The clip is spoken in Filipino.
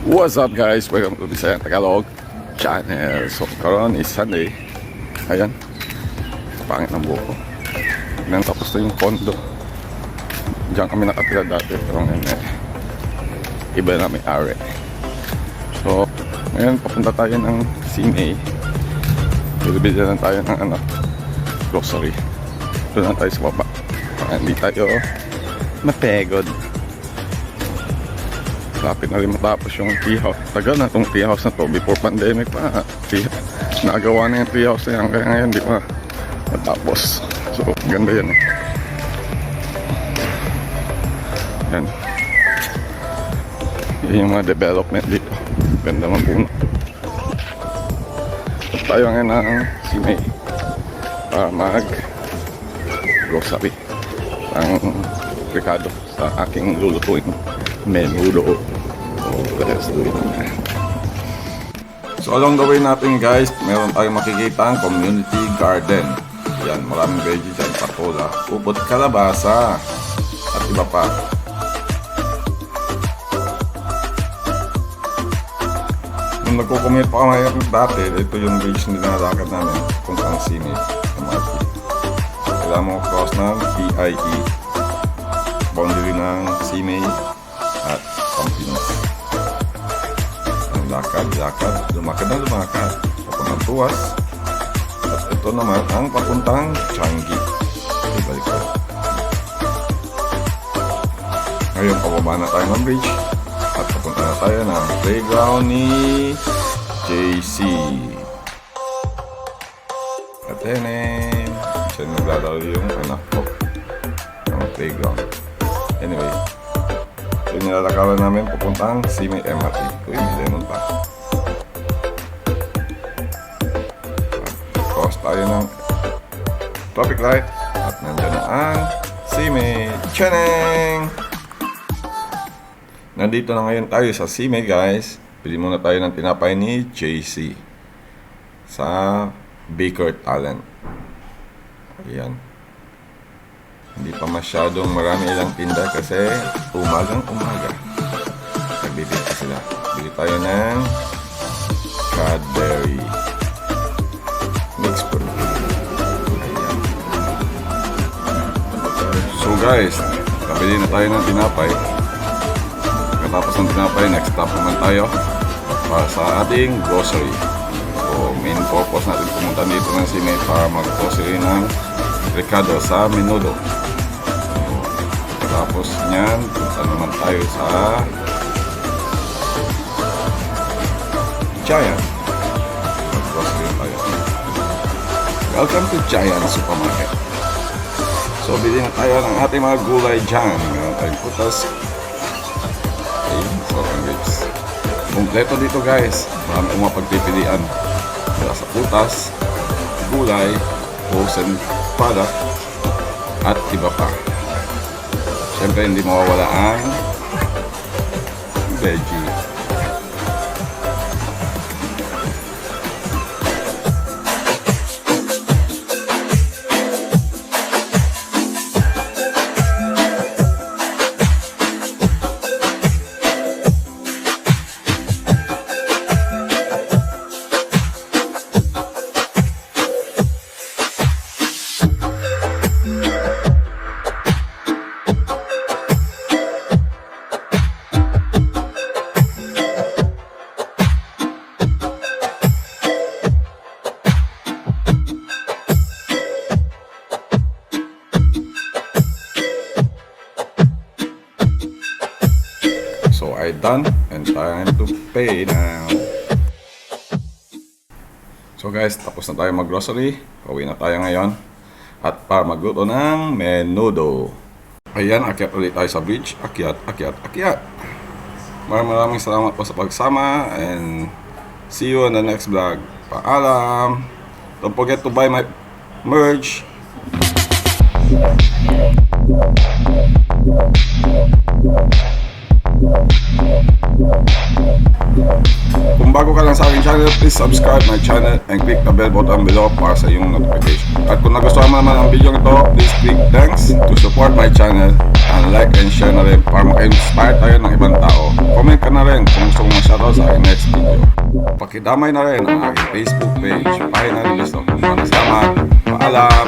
What's up guys? Welcome to Bisaya Tagalog channel. So karon is Sunday. Ayan, pangit ng buko. Nang tapos na yung condo. Diyan kami nakatira dati. Pero ngayon iba na may ari. So ngayon papunta tayo ng CMA. Bibili lang tayo ng grocery. Doon lang tayo sa baba. Hindi tayo mapegod. Lapit na rin matapos yung tea house. Tagal na itong tea house na to. Before pandemic pa. Nagawa na yung tea house na yan. Kaya ngayon di pa matapos. So ganda yan eh. Yan. Yan yung mga development dito. Ganda mga puno. At tayo ngayon ng CMA para mag grocery ang Ricardo sa aking lulutuin menudo. Let's do it. So along the way natin guys, meron tayong makikita ang community garden. Yan, maraming veggie dyan, patola, upot, kalabasa at iba pa. Nung nagko-commute pa kami dati, ito yung bridge na nalakad namin kung saan CMA MRT. Kailangan mo cross ng PIE, boundary ng CMA at Pampinas. Ang lakad, lumakad na lumakad papuntang Tuwas. At ito naman ang papuntang Changi. Ibalik ko. Ngayon pababa na tayo ng bridge at papunta na tayo ng playground ni JC. At siya naglalaro yung anak ko ng playground. Anyway, yung nilalakaran namin papuntang CMA MRT. Uy, may lemon pa. Cross tayo ng traffic light at nandiyan na ang CMA. Chaneng! Nandito na ngayon tayo sa CMA guys. Pili muna tayo ng tinapay ni JC sa Baker Talent. Ayan. Hindi pa masyadong marami ilang tinda kasi umaga. Nagbibili sila. Bili tayo ng Cadbury mix fruit. Ayan. So guys, kabili na tayo ng tinapay. Pagkatapos ng tinapay, next stop naman tayo para sa ating grocery. So main purpose natin pumunta dito ng CMA para mag-grocery ng Ricardo sa menudo. Tapos niyan, punta naman tayo sa Giant. Mag-grocery tayo. Welcome to Giant Supermarket. So, bili na tayo ng ating mga gulay dyan. Meron tayong putas. Okay, sobrang grapes. Kompleto dito guys. Marami kong mapagpipilian. Kaya sa putas, gulay, frozen product, at iba pa. Siyempre hindi mawawala ang veggie. So I done and time to pay now. So guys, tapos na tayo mag-grocery. Pauwi na tayo ngayon. At para magluto ng menudo. Ayan, akyat ulit tayo sa bridge. Akyat. Maraming salamat po sa pagsama. And see you on the next vlog. Paalam. Don't forget to buy my merch. Kung bago ka lang sa sa aking channel, please subscribe my channel and click the bell button below para sa iyong notification. At kung nagustuhan mo naman ang video ito, please click thanks to support my channel and like and share na rin para maka-inspire tayo ng ibang tao. Comment ka na rin kung gusto mong ma-shoutout sa aking next video. Pakidamay na rin ang aking Facebook page. Finally, gusto. Maraming salamat. Paalam!